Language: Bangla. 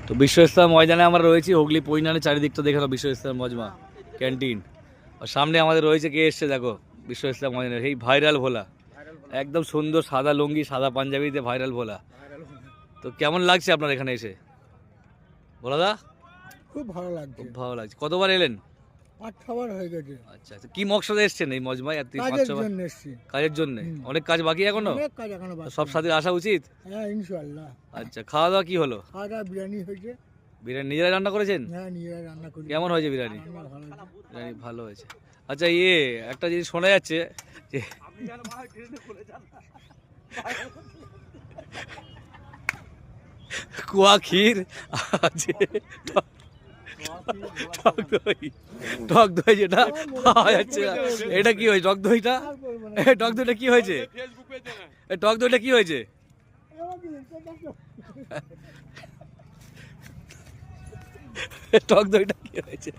তো বিশ্ব ইস্তেমা ময়দানে আমরা রয়েছি, হুগলি পৈনানের চারিদিকটা দেখে বিশ্ব ইস্তেমা মজমা ক্যান্টিন। আর সামনে আমাদের রয়েছে, কে এসছে দেখো, বিশ্ব ইস্তেমা ময়দানের এই ভাইরাল ভোলা, একদম সুন্দর সাদা লুঙ্গি সাদা পাঞ্জাবিতে ভাইরাল ভোলা। তো কেমন লাগছে আপনার এখানে এসে ভোলা দা? খুব ভালো লাগছে, খুব ভালো লাগছে। কতবার এলেন? 8 হয়ে গেছে। আচ্ছা আচ্ছা, কি মকসদে এসছেন এই মজমায়? কাজের জন্য এসেছি। কাজের জন্য? অনেক কাজ বাকি এখনো? অনেক কাজ এখনো বাকি। সব সাথে আসা উচিত। হ্যাঁ ইনশাআল্লাহ। আচ্ছা, খাওয়া দাওয়া কি হলো? খাওয়া দাওয়া বিরিয়ানি হয়েছে। বিরিয়ানি নিজেরাই রান্না করেছেন? হ্যাঁ নিজেরাই রান্না করি। কেমন হয়েছে বিরিয়ানি? রান্না ভালো হয়েছে। বিরিয়ানি ভালো হয়েছে। আচ্ছা, একটা জিনিস শোনা যাচ্ছে যে কুয়া ক্ষীর আছে, টক দই যেটা পাওয়া যাচ্ছে না, এটা কি হয়েছে? টক দইটা, টক দইটা কি হয়েছে? টক দইটা কি হয়েছে? টক দইটা কি হয়েছে?